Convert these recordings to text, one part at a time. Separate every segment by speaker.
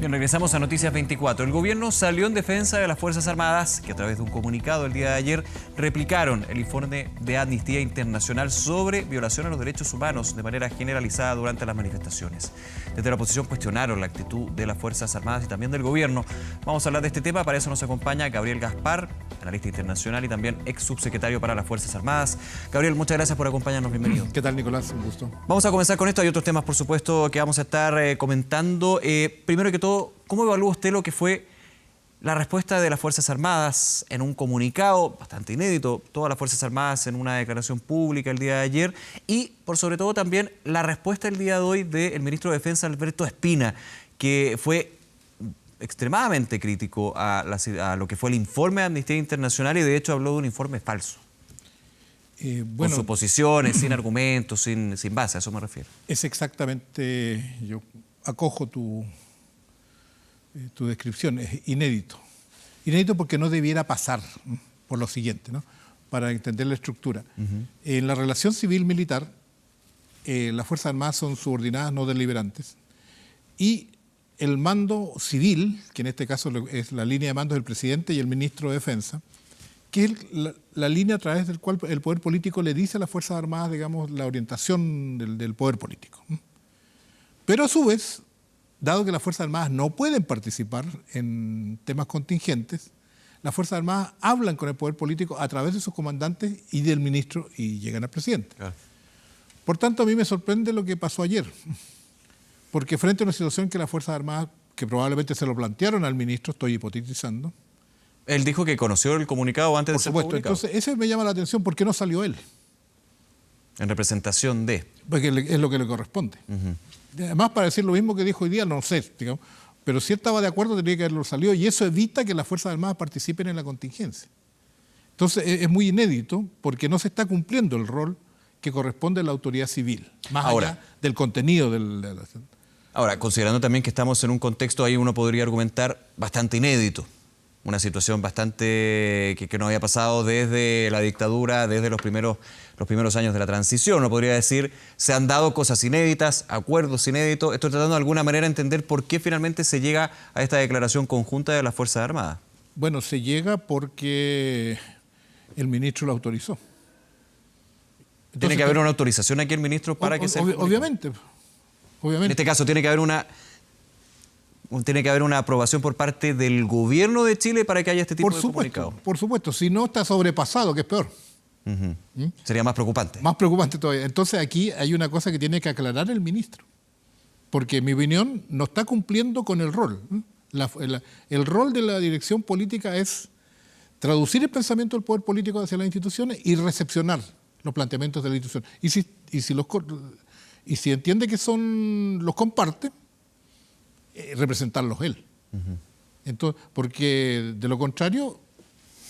Speaker 1: Bien, regresamos a Noticias 24. El gobierno salió en defensa de las Fuerzas Armadas, que a través de un comunicado el día de ayer replicaron el informe de Amnistía Internacional sobre violación a los derechos humanos de manera generalizada durante las manifestaciones. Desde la oposición cuestionaron la actitud de las Fuerzas Armadas y también del gobierno. Vamos a hablar de este tema, para eso nos acompaña Gabriel Gaspar, analista internacional y también ex subsecretario para las Fuerzas Armadas. Gabriel, muchas gracias por acompañarnos, bienvenido.
Speaker 2: ¿Qué tal, Nicolás? Un gusto.
Speaker 1: Vamos a comenzar con esto, hay otros temas, por supuesto, que vamos a estar comentando. Primero que todo, ¿cómo evalúa usted lo que fue la respuesta de las Fuerzas Armadas en un comunicado bastante inédito, todas las Fuerzas Armadas en una declaración pública el día de ayer, y por sobre todo también la respuesta el día de hoy del ministro de Defensa, Alberto Espina, que fue extremadamente crítico a lo que fue el informe de Amnistía Internacional y de hecho habló de un informe falso? Con suposiciones, sin argumentos, sin base, a eso me refiero.
Speaker 2: Es exactamente, yo acojo tu descripción, es inédito. Inédito porque no debiera pasar, por lo siguiente, ¿no? Para entender la estructura. En la relación civil-militar, las Fuerzas Armadas son subordinadas no deliberantes y el mando civil, que en este caso es la línea de mando del presidente y el ministro de Defensa, que es la línea a través del cual el poder político le dice a las Fuerzas Armadas, digamos, la orientación del poder político. Pero a su vez, dado que las Fuerzas Armadas no pueden participar en temas contingentes, las Fuerzas Armadas hablan con el poder político a través de sus comandantes y del ministro y llegan al presidente. Claro. Por tanto, a mí me sorprende lo que pasó ayer, porque frente a una situación que las Fuerzas Armadas, que probablemente se lo plantearon al ministro, estoy hipotetizando.
Speaker 1: Él dijo que conoció el comunicado antes de ser publicado.
Speaker 2: Por supuesto, entonces ese me llama la atención, ¿por qué no salió él?
Speaker 1: En representación de...
Speaker 2: Porque es lo que le corresponde. Además, para decir lo mismo que dijo hoy día, no sé, digamos, pero si él estaba de acuerdo, tendría que haberlo salido, y eso evita que las Fuerzas Armadas participen en la contingencia. Entonces, es muy inédito, porque no se está cumpliendo el rol que corresponde a la autoridad civil, más allá del contenido del...
Speaker 1: Ahora, considerando también que estamos en un contexto, ahí uno podría argumentar, bastante inédito. Una situación bastante que no había pasado desde la dictadura, desde los primeros años de la transición. Uno podría decir, se han dado cosas inéditas, acuerdos inéditos. Estoy tratando de alguna manera de entender por qué finalmente se llega a esta declaración conjunta de las Fuerzas Armadas. Bueno,
Speaker 2: se llega porque el ministro lo autorizó.
Speaker 1: Entonces, ¿tiene que haber una autorización aquí el ministro para que se...
Speaker 2: Obviamente.
Speaker 1: En este caso, tiene que haber una aprobación por parte del gobierno de Chile para que haya este tipo de comunicado.
Speaker 2: Por supuesto, si no está sobrepasado, que es peor.
Speaker 1: Sería más preocupante.
Speaker 2: Más preocupante todavía. Entonces aquí hay una cosa que tiene que aclarar el ministro, porque en mi opinión no está cumpliendo con el rol. El rol de la dirección política es traducir el pensamiento del poder político hacia las instituciones y recepcionar los planteamientos de la institución. Y si entiende que los comparte, representarlos él. Entonces, porque de lo contrario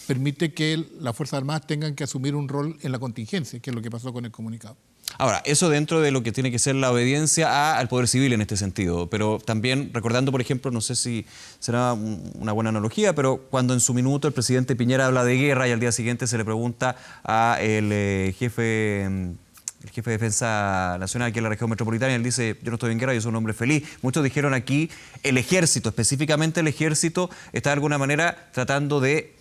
Speaker 2: permite que las Fuerzas Armadas tengan que asumir un rol en la contingencia, que es lo que pasó con el comunicado.
Speaker 1: Ahora, eso dentro de lo que tiene que ser la obediencia al poder civil en este sentido, pero también recordando, por ejemplo, no sé si será una buena analogía, pero cuando en su minuto el presidente Piñera habla de guerra y al día siguiente se le pregunta al jefe de Defensa Nacional aquí en la región metropolitana, y él dice, yo no estoy en guerra, yo soy un hombre feliz. Muchos dijeron aquí, el ejército, específicamente el ejército, está de alguna manera tratando de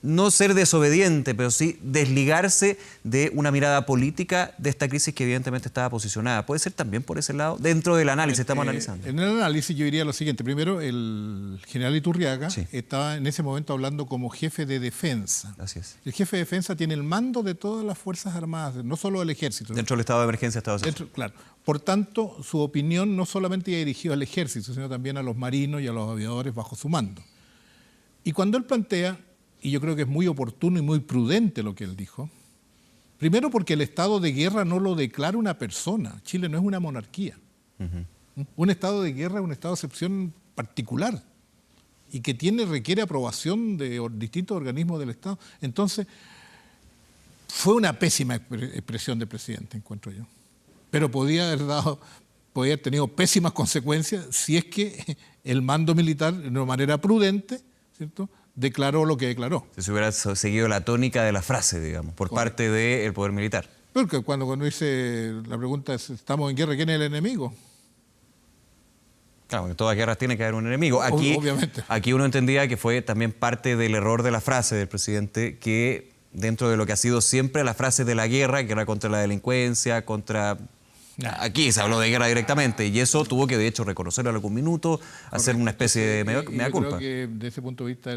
Speaker 1: no ser desobediente, pero sí desligarse de una mirada política de esta crisis que evidentemente estaba posicionada. ¿Puede ser también por ese lado? Dentro del análisis estamos analizando.
Speaker 2: En el análisis yo diría lo siguiente. Primero, el general Iturriaga estaba en ese momento hablando como jefe de defensa.
Speaker 1: Así es.
Speaker 2: El jefe de defensa tiene el mando de todas las Fuerzas Armadas, no solo del ejército.
Speaker 1: Dentro del estado de emergencia, estado de excepción.
Speaker 2: Claro. Por tanto, su opinión no solamente iba dirigido al ejército, sino también a los marinos y a los aviadores bajo su mando. Y cuando él plantea, y yo creo que es muy oportuno y muy prudente lo que él dijo, primero porque el estado de guerra no lo declara una persona. Chile no es una monarquía. Un estado de guerra es un estado de excepción particular y que requiere aprobación de distintos organismos del Estado. Entonces, fue una pésima expresión del presidente, encuentro yo. Pero podía haber tenido pésimas consecuencias si es que el mando militar, de una manera prudente, ¿cierto?, declaró lo que declaró.
Speaker 1: Si se hubiera seguido la tónica de la frase, digamos, por parte del poder militar.
Speaker 2: Porque cuando dice, la pregunta es, ¿estamos en guerra? ¿Quién es el enemigo?
Speaker 1: Claro, en todas guerras tiene que haber un enemigo.
Speaker 2: Obviamente.
Speaker 1: Aquí uno entendía que fue también parte del error de la frase del presidente, que dentro de lo que ha sido siempre la frase de la guerra contra la delincuencia, contra... Aquí se habló de guerra directamente y eso tuvo que de hecho reconocerlo en algún minuto, hacer una especie de mea culpa.
Speaker 2: Yo creo que desde ese punto de vista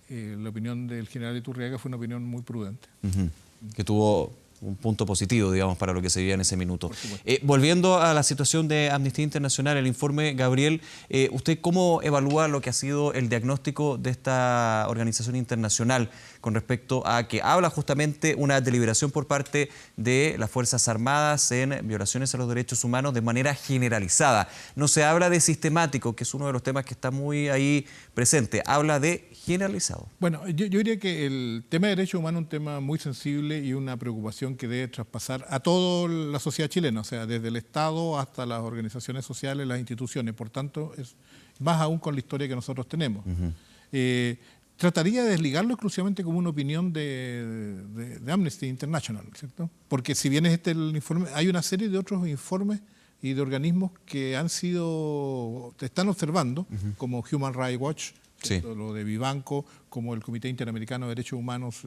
Speaker 2: la opinión del general Iturriaga fue una opinión muy prudente.
Speaker 1: Que tuvo un punto positivo, digamos, para lo que se vivía en ese minuto. Volviendo a la situación de Amnistía Internacional, el informe, Gabriel, ¿usted cómo evalúa lo que ha sido el diagnóstico de esta organización internacional con respecto a que habla justamente una deliberación por parte de las Fuerzas Armadas en violaciones a los derechos humanos de manera generalizada? No se habla de sistemático, que es uno de los temas que está muy ahí presente, habla de generalizado.
Speaker 2: Bueno, yo diría que el tema de derechos humanos es un tema muy sensible y una preocupación que debe traspasar a toda la sociedad chilena, o sea, desde el Estado hasta las organizaciones sociales, las instituciones. Por tanto, es más aún con la historia que nosotros tenemos. Trataría de desligarlo exclusivamente como una opinión de Amnesty International, ¿cierto? Porque si bien es este el informe, hay una serie de otros informes y de organismos que están observando, como Human Rights Watch,
Speaker 1: sí,
Speaker 2: lo de Vivanco, como el Comité Interamericano de Derechos Humanos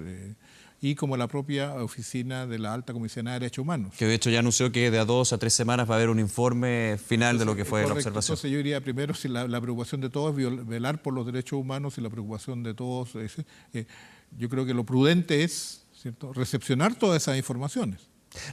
Speaker 2: y como la propia oficina de la Alta Comisionada de Derechos Humanos.
Speaker 1: Que de hecho ya anunció que de a 2 a 3 semanas va a haber un informe final de lo que fue la observación.
Speaker 2: Entonces yo diría primero si la preocupación de todos es velar por los derechos humanos y la preocupación de todos yo creo que lo prudente es, ¿cierto?, recepcionar todas esas informaciones.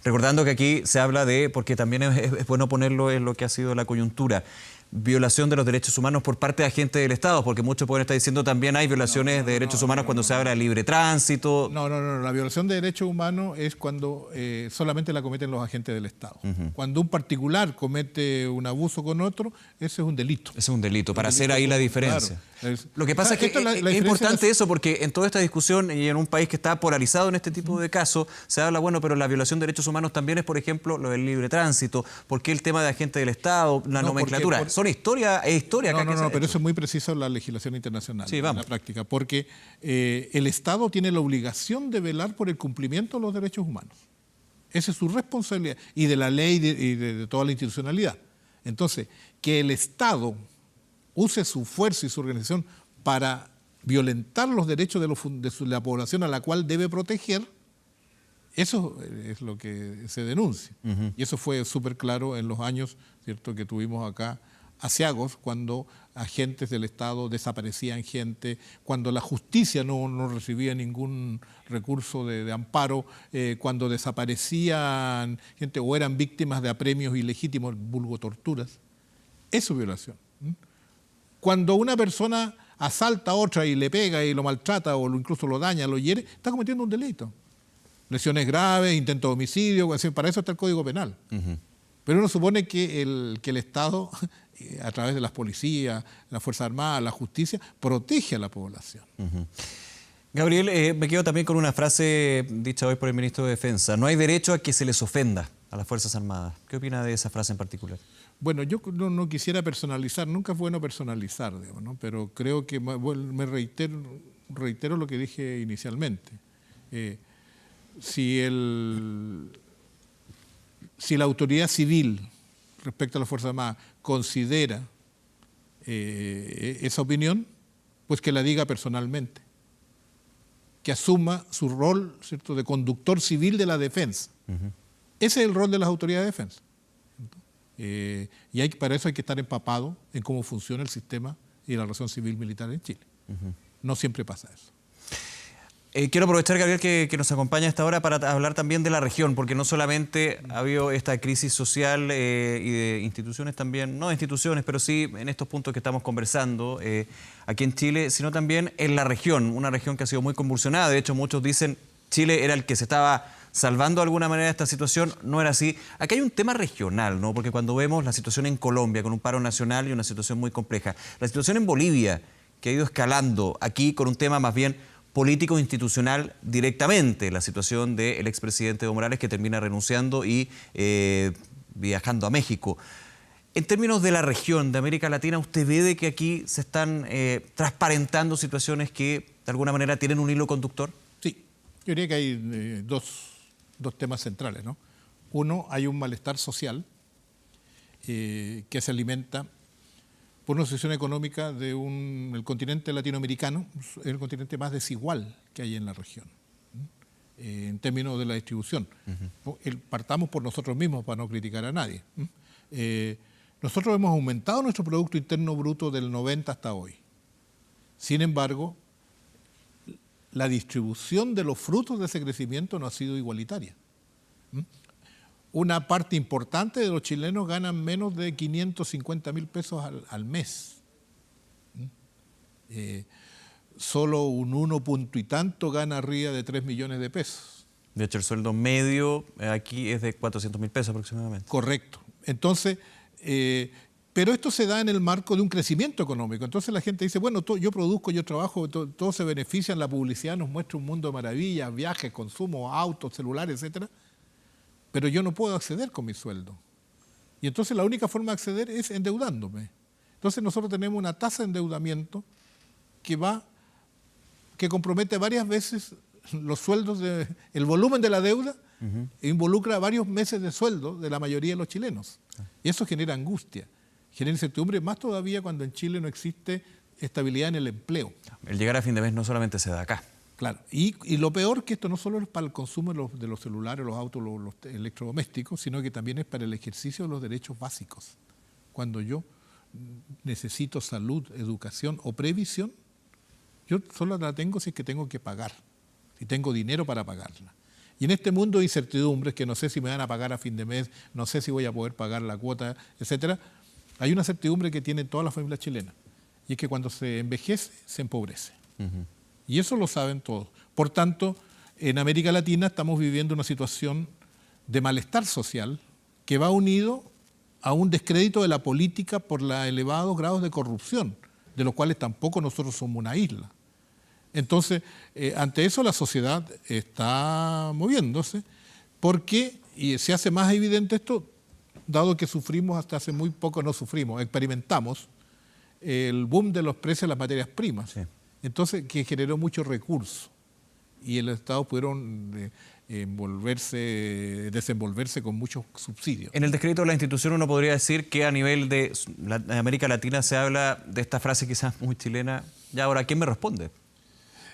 Speaker 1: Recordando que aquí se habla de, porque también es bueno ponerlo en lo que ha sido la coyuntura, violación de los derechos humanos por parte de agentes del Estado, porque muchos pueden estar diciendo también hay violaciones de derechos humanos cuando se habla de libre tránsito.
Speaker 2: No, la violación de derechos humanos es cuando solamente la cometen los agentes del Estado. Cuando un particular comete un abuso con otro, ese es un delito.
Speaker 1: Ese es un delito, para hacer ahí la diferencia.
Speaker 2: Claro.
Speaker 1: Lo que pasa es que es importante eso, porque en toda esta discusión y en un país que está polarizado en este tipo de casos, se habla, bueno, pero la violación de derechos humanos también es, por ejemplo, lo del libre tránsito. ¿Por qué el tema de agentes del Estado, la nomenclatura? Son historia acá.
Speaker 2: No, pero eso es muy preciso en la legislación internacional,
Speaker 1: sí, vamos,
Speaker 2: en la práctica, porque el Estado tiene la obligación de velar por el cumplimiento de los derechos humanos. Esa es su responsabilidad, y de la ley y de toda la institucionalidad. Entonces, que el Estado use su fuerza y su organización para violentar los derechos de la población a la cual debe proteger, eso es lo que se denuncia. Y eso fue súper claro en los años, ¿cierto?, que tuvimos acá asiagos, cuando agentes del Estado desaparecían gente, cuando la justicia no recibía ningún recurso de amparo, cuando desaparecían gente o eran víctimas de apremios ilegítimos, vulgo torturas. Eso es violación. Cuando una persona asalta a otra y le pega y lo maltrata o incluso lo daña, lo hiere, está cometiendo un delito. Lesiones graves, intento de homicidio, para eso está el Código Penal. Pero uno supone que el Estado, a través de las policías, las Fuerzas Armadas, la justicia, protege a la población.
Speaker 1: Gabriel, me quedo también con una frase dicha hoy por el ministro de Defensa. No hay derecho a que se les ofenda a las Fuerzas Armadas. ¿Qué opina de esa frase en particular?
Speaker 2: Bueno, yo no quisiera personalizar, nunca es bueno personalizar, digamos, ¿no? Pero creo que me reitero lo que dije inicialmente. Si la autoridad civil respecto a las Fuerzas Armadas considera esa opinión, pues que la diga personalmente, que asuma su rol, ¿cierto?, de conductor civil de la defensa. Ese es el rol de las autoridades de defensa. Y para eso hay que estar empapado en cómo funciona el sistema y la relación civil-militar en Chile. No siempre pasa eso.
Speaker 1: Quiero aprovechar, Gabriel, que nos acompaña a esta hora para hablar también de la región, porque no solamente ha habido esta crisis social y de instituciones también, no de instituciones, pero sí en estos puntos que estamos conversando aquí en Chile, sino también en la región, una región que ha sido muy convulsionada. De hecho, muchos dicen Chile era el que se estaba salvando de alguna manera esta situación. No era así. Aquí hay un tema regional, ¿no? Porque cuando vemos la situación en Colombia con un paro nacional y una situación muy compleja, la situación en Bolivia, que ha ido escalando aquí con un tema más bien político institucional directamente, la situación del expresidente Evo Morales que termina renunciando y viajando a México. En términos de la región de América Latina, ¿usted ve de que aquí se están transparentando situaciones que de alguna manera tienen un hilo conductor?
Speaker 2: Sí, yo diría que hay dos temas centrales, ¿no? Uno, hay un malestar social que se alimenta por una situación económica el continente latinoamericano, es el continente más desigual que hay en la región, en términos de la distribución. Partamos por nosotros mismos para no criticar a nadie. Nosotros hemos aumentado nuestro Producto Interno Bruto del 90 hasta hoy. Sin embargo, la distribución de los frutos de ese crecimiento no ha sido igualitaria. Una parte importante de los chilenos ganan menos de 550.000 pesos al mes. Solo un 1 punto y tanto gana arriba de 3 millones de pesos.
Speaker 1: De hecho, el sueldo medio aquí es de 400.000 pesos aproximadamente.
Speaker 2: Correcto. Entonces, pero esto se da en el marco de un crecimiento económico. Entonces la gente dice, bueno, yo produzco, yo trabajo, todos se benefician, la publicidad nos muestra un mundo de maravillas, viajes, consumo, autos, celulares, etcétera. Pero yo no puedo acceder con mi sueldo. Y entonces la única forma de acceder es endeudándome. Entonces nosotros tenemos una tasa de endeudamiento que compromete varias veces los sueldos, el volumen de la deuda, e involucra varios meses de sueldo de la mayoría de los chilenos. Y eso genera angustia, genera incertidumbre, más todavía cuando en Chile no existe estabilidad en el empleo.
Speaker 1: El llegar a fin de mes no solamente se da acá.
Speaker 2: Claro, y lo peor que esto no solo es para el consumo de los celulares, los autos, los electrodomésticos, sino que también es para el ejercicio de los derechos básicos. Cuando yo necesito salud, educación o previsión, yo solo la tengo si es que tengo que pagar, si tengo dinero para pagarla. Y en este mundo de incertidumbres, que no sé si me van a pagar a fin de mes, no sé si voy a poder pagar la cuota, etcétera, hay una certidumbre que tienen todas las familias chilenas, y es que cuando se envejece, se empobrece. Y eso lo saben todos. Por tanto, en América Latina estamos viviendo una situación de malestar social que va unido a un descrédito de la política por los elevados grados de corrupción, de los cuales tampoco nosotros somos una isla. Entonces, ante eso la sociedad está moviéndose porque, y se hace más evidente esto, dado que sufrimos hasta hace muy poco, no sufrimos, experimentamos el boom de los precios de las materias primas. Sí. Entonces, que generó muchos recursos y el Estado pudieron desenvolverse con muchos subsidios.
Speaker 1: En el descrédito de la institución uno podría decir que a nivel de América Latina se habla de esta frase quizás muy chilena, ya ahora, ¿quién me responde?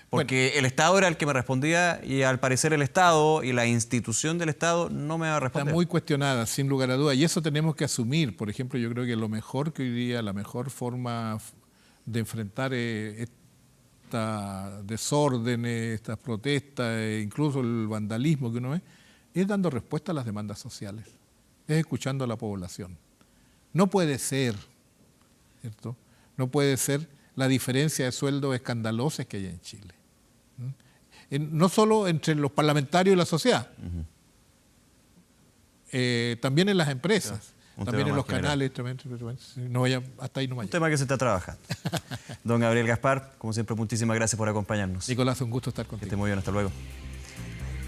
Speaker 1: Porque bueno, el Estado era el que me respondía y al parecer el Estado y la institución del Estado no me va a responder.
Speaker 2: Está muy cuestionada, sin lugar a dudas, y eso tenemos que asumir. Por ejemplo, yo creo que lo mejor que hoy día, la mejor forma de enfrentar desórdenes, estas protestas, incluso el vandalismo que uno ve, es dando respuesta a las demandas sociales, es escuchando a la población. No puede ser, ¿cierto? No puede ser la diferencia de sueldos escandalosas que hay en Chile. No solo entre los parlamentarios y la sociedad, también en las empresas. También en los canales, no vaya, hasta ahí no vaya.
Speaker 1: Un tema que se está trabajando. Don Gabriel Gaspar, como siempre, muchísimas gracias por acompañarnos.
Speaker 2: Nicolás, un gusto estar contigo.
Speaker 1: Que esté muy bien, hasta luego.